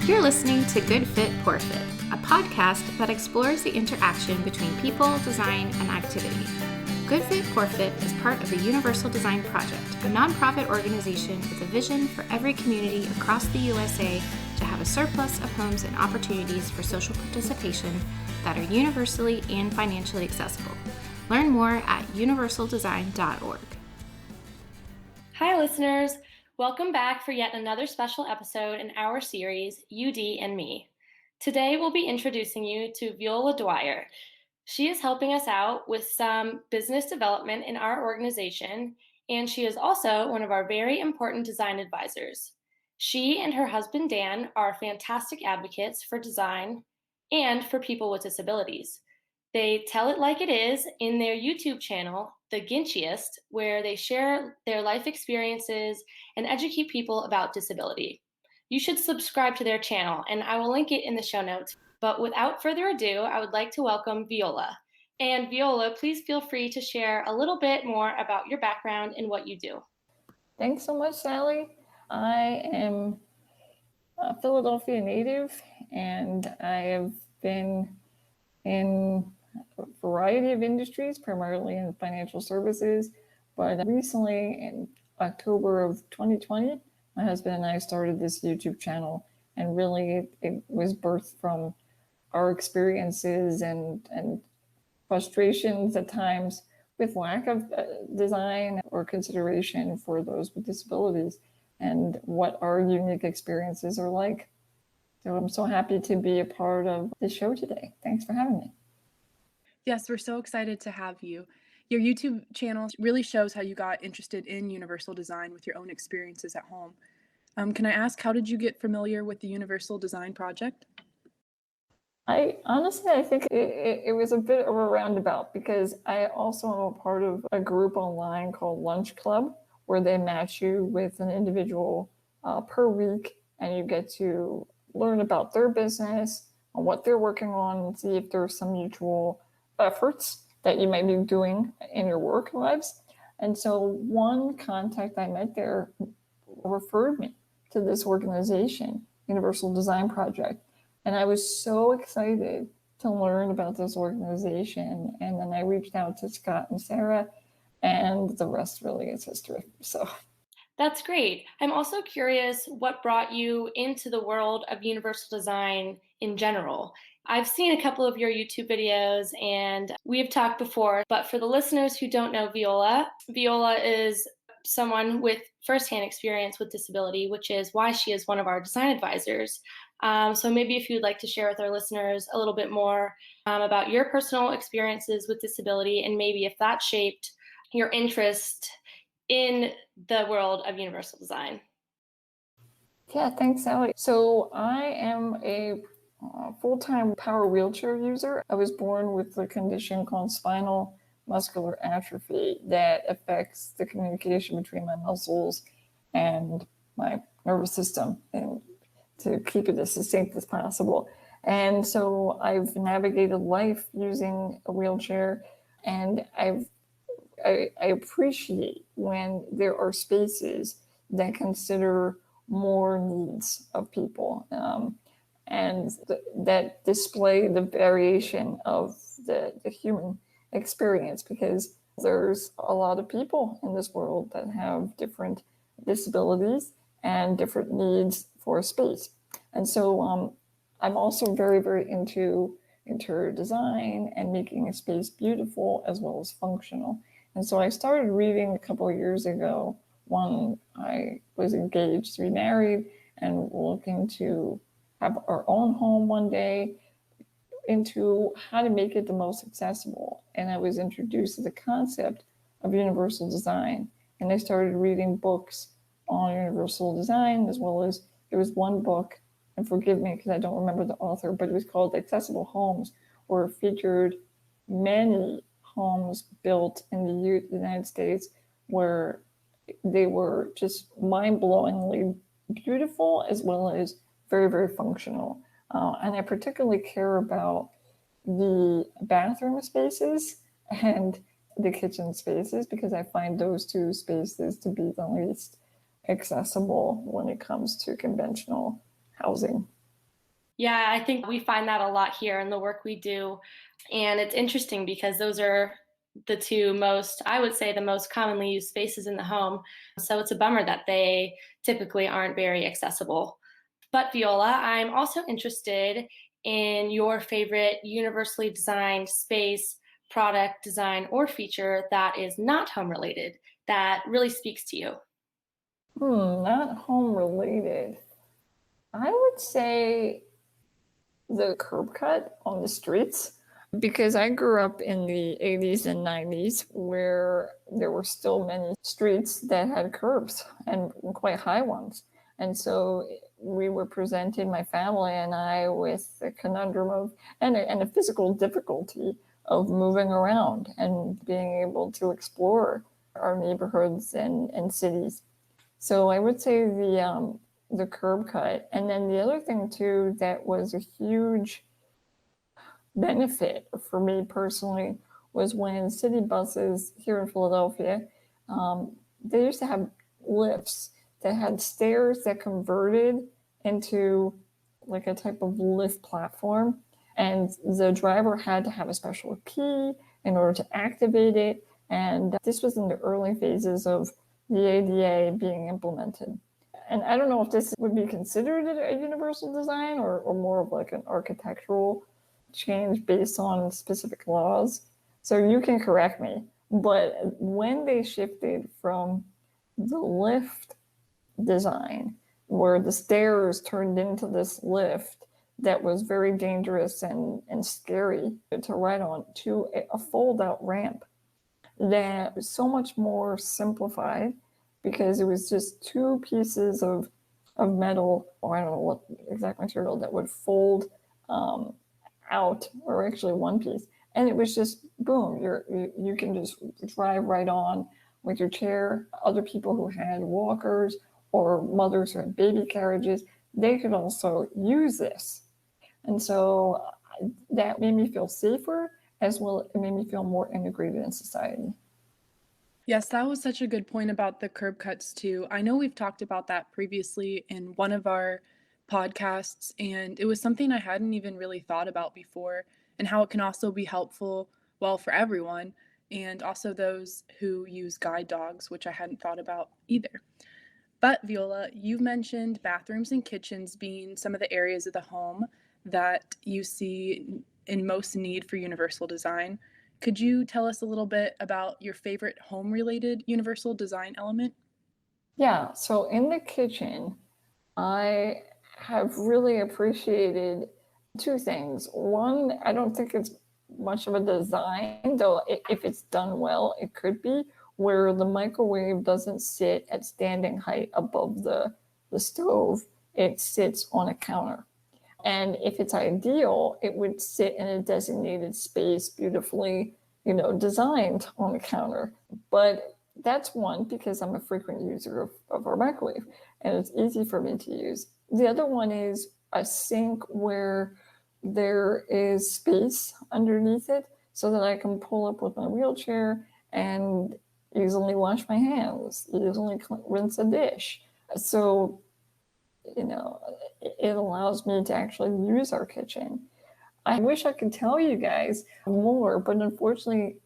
You're listening to Good Fit, Poor Fit, a podcast that explores the interaction between people, design, and activity. Good Fit, Poor Fit is part of the Universal Design Project, a nonprofit organization with a vision for every community across the USA to have a surplus of homes and opportunities for social participation that are universally and financially accessible. Learn more at universaldesign.org. Hi, listeners. Welcome back for yet another special episode in our series, UD and Me. Today, we'll be introducing you to Viola Dwyer. She is helping us out with some business development in our organization, and she is also one of our very important design advisors. She and her husband, Dan, are fantastic advocates for design and for people with disabilities. They tell it like it is in their YouTube channel, The Ginchiest, where they share their life experiences and educate people about disability. You should subscribe to their channel, and I will link it in the show notes. But without further ado, I would like to welcome Viola. And Viola, please feel free to share a little bit more about your background and what you do. Thanks so much, Sally. I am a Philadelphia native, and I have been in a variety of industries, primarily in financial services. But recently, in October of 2020, my husband and I started this YouTube channel, and really it was birthed from our experiences and frustrations at times with lack of design or consideration for those with disabilities and what our unique experiences are like. So I'm so happy to be a part of the show today. Thanks for having me. Yes, we're so excited to have you. Your YouTube channel really shows how you got interested in universal design with your own experiences at home. Can I ask, how did you get familiar with the Universal Design Project? I think it was a bit of a roundabout because I also am a part of a group online called Lunch Club, where they match you with an individual per week, and you get to learn about their business and what they're working on and see if there's some mutual efforts that you might be doing in your work lives. And so one contact I met there referred me to this organization, Universal Design Project. And I was so excited to learn about this organization. And then I reached out to Scott and Sarah, and the rest really is history. So that's great. I'm also curious what brought you into the world of universal design in general. I've seen a couple of your YouTube videos and we've talked before, but for the listeners who don't know Viola, Viola is someone with firsthand experience with disability, which is why she is one of our design advisors. So maybe if you'd like to share with our listeners a little bit more about your personal experiences with disability and maybe if that shaped your interest in the world of universal design. Yeah, thanks, Sally. So I am a full-time power wheelchair user. I was born with a condition called spinal muscular atrophy that affects the communication between my muscles and my nervous system, and to keep it as succinct as possible. And so I've navigated life using a wheelchair, and I appreciate when there are spaces that consider more needs of people and that display the variation of the human experience, because there's a lot of people in this world that have different disabilities and different needs for space. And so I'm also very, very into interior design and making a space beautiful as well as functional. And so I started reading a couple of years ago when I was engaged to be married and looking to have our own home one day, into how to make it the most accessible. And I was introduced to the concept of universal design. And I started reading books on universal design, as well as there was one book, and forgive me because I don't remember the author, but it was called Accessible Homes, where it featured many homes built in the United States where they were just mind-blowingly beautiful as well as very, very functional. And I particularly care about the bathroom spaces and the kitchen spaces because I find those two spaces to be the least accessible when it comes to conventional housing. Yeah, I think we find that a lot here in the work we do. And it's interesting because those are the two most, I would say, the most commonly used spaces in the home. So it's a bummer that they typically aren't very accessible. But Viola, I'm also interested in your favorite universally designed space, product, design, or feature that is not home related that really speaks to you. Not home related. I would say the curb cut on the streets, because I grew up in the 80s and 90s where there were still many streets that had curbs and quite high ones. And so we were presented, my family and I, with the conundrum of, and a physical difficulty of moving around and being able to explore our neighborhoods and cities. So I would say the curb cut. And then the other thing too that was a huge benefit for me personally was when city buses here in Philadelphia, they used to have lifts that had stairs that converted into like a type of lift platform. And the driver had to have a special key in order to activate it. And this was in the early phases of the ADA being implemented. And I don't know if this would be considered a universal design or more of like an architectural change based on specific laws. So you can correct me. But when they shifted from the lift design, where the stairs turned into this lift that was very dangerous and scary to ride on, to a fold out ramp that was so much more simplified because it was just two pieces of metal, or I don't know what exact material, that would fold out, or actually one piece. And it was just boom, you can just drive right on with your chair. Other people who had walkers or mothers who had baby carriages, they could also use this. And so that made me feel safer, as well it made me feel more integrated in society. Yes, that was such a good point about the curb cuts too. I know we've talked about that previously in one of our podcasts, and it was something I hadn't even really thought about before, and how it can also be helpful, well, for everyone, and also those who use guide dogs, which I hadn't thought about either. But Viola, you've mentioned bathrooms and kitchens being some of the areas of the home that you see in most need for universal design. Could you tell us a little bit about your favorite home-related universal design element? Yeah, so in the kitchen, I have really appreciated two things. One, I don't think it's much of a design, though if it's done well, it could be, where the microwave doesn't sit at standing height above the stove. It sits on a counter. And if it's ideal, it would sit in a designated space, beautifully, designed on the counter. But that's one, because I'm a frequent user of our microwave and it's easy for me to use. The other one is a sink where there is space underneath it so that I can pull up with my wheelchair and easily wash my hands, easily rinse a dish. So, it allows me to actually use our kitchen. I wish I could tell you guys more, but unfortunately,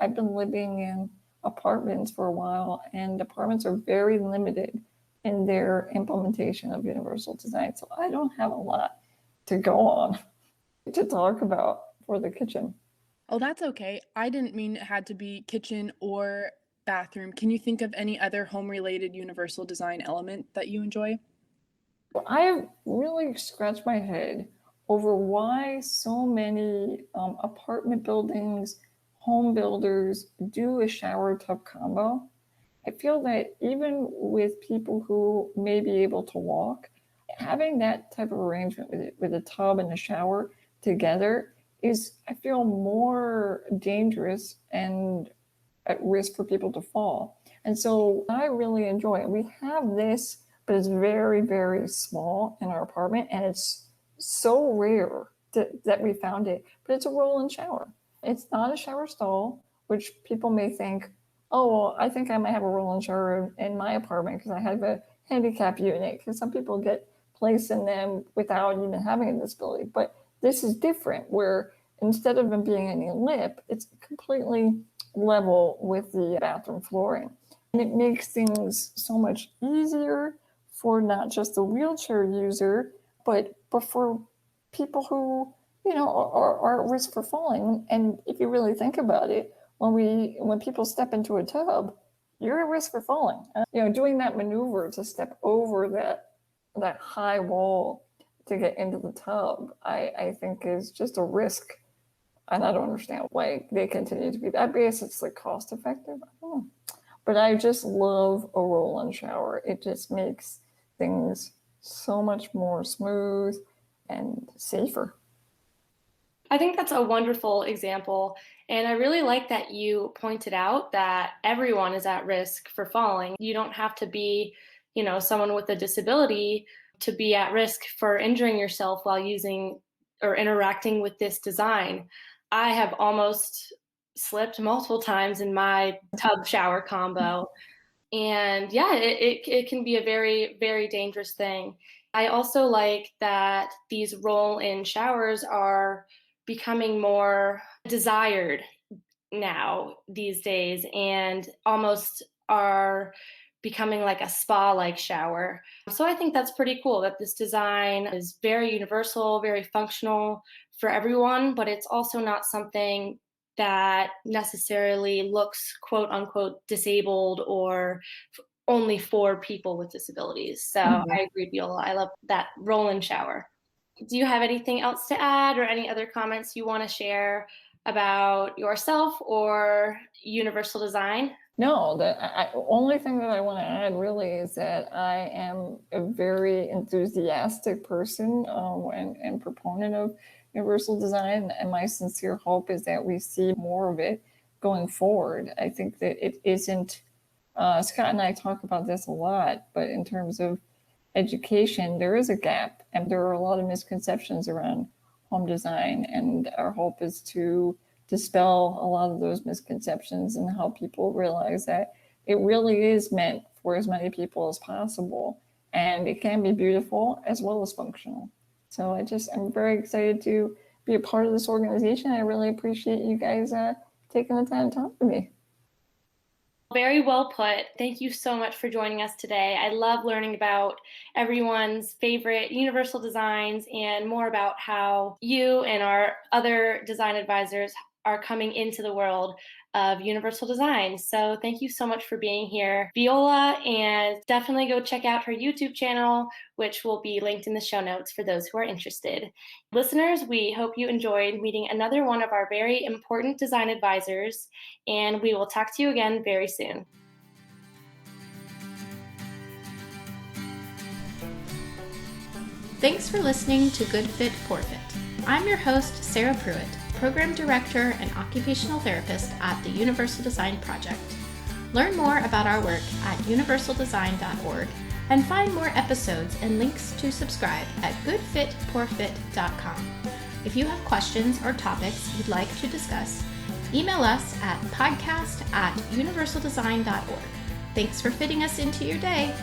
I've been living in apartments for a while, and apartments are very limited in their implementation of universal design. So I don't have a lot to go on to talk about for the kitchen. Oh, that's okay. I didn't mean it had to be kitchen or bathroom. Can you think of any other home-related universal design element that you enjoy? I really scratched my head over why so many apartment buildings, home builders do a shower tub combo. I feel that even with people who may be able to walk, having that type of arrangement with a tub and a shower together is, I feel, more dangerous and at risk for people to fall. And so I really enjoy it. We have this, but it's very, very small in our apartment, and it's so rare that we found it. But it's a roll-in shower. It's not a shower stall, which people may think, oh, well, I think I might have a roll-in shower in my apartment because I have a handicap unit. Because some people get place in them without even having a disability. But this is different, where instead of them being any lip, it's completely level with the bathroom flooring. And it makes things so much easier for not just the wheelchair user, but for people who, are at risk for falling. And if you really think about it, when people step into a tub, you're at risk for falling. Doing that maneuver to step over that high wall to get into the tub, I think is just a risk. And I don't understand why they continue to be that. Because it's like cost effective. I don't know. But I just love a roll-on shower. It just makes things so much more smooth and safer. I think that's a wonderful example. And I really like that you pointed out that everyone is at risk for falling. You don't have to be, someone with a disability to be at risk for injuring yourself while using or interacting with this design. I have almost slipped multiple times in my tub shower combo. And yeah, it can be a very, very dangerous thing. I also like that these roll-in showers are becoming more desired now these days and almost are becoming like a spa-like shower. So I think that's pretty cool that this design is very universal, very functional for everyone, but it's also not something that necessarily looks quote unquote disabled or only for people with disabilities. So I agree, Viola. I love that roll-in shower. Do you have anything else to add or any other comments you want to share about yourself or universal design? No, the only thing that I want to add really is that I am a very enthusiastic person and proponent of universal design, and my sincere hope is that we see more of it going forward. I think that it isn't, Scott and I talk about this a lot, but in terms of education, there is a gap, and there are a lot of misconceptions around home design, and our hope is to dispel a lot of those misconceptions and help people realize that it really is meant for as many people as possible, and it can be beautiful as well as functional. So I'm very excited to be a part of this organization. I really appreciate you guys taking the time to talk to me. Very well put. Thank you so much for joining us today. I love learning about everyone's favorite universal designs and more about how you and our other design advisors are coming into the world of universal design. So thank you so much for being here, Viola, and definitely go check out her YouTube channel, which will be linked in the show notes for those who are interested. Listeners, we hope you enjoyed meeting another one of our very important design advisors, and we will talk to you again very soon. Thanks for listening to Good Fit, Poor Fit. I'm your host, Sarah Pruitt, Program Director and Occupational Therapist at the Universal Design Project. Learn more about our work at universaldesign.org and find more episodes and links to subscribe at goodfitpoorfit.com. If you have questions or topics you'd like to discuss, email us at podcast@universaldesign.org. Thanks for fitting us into your day.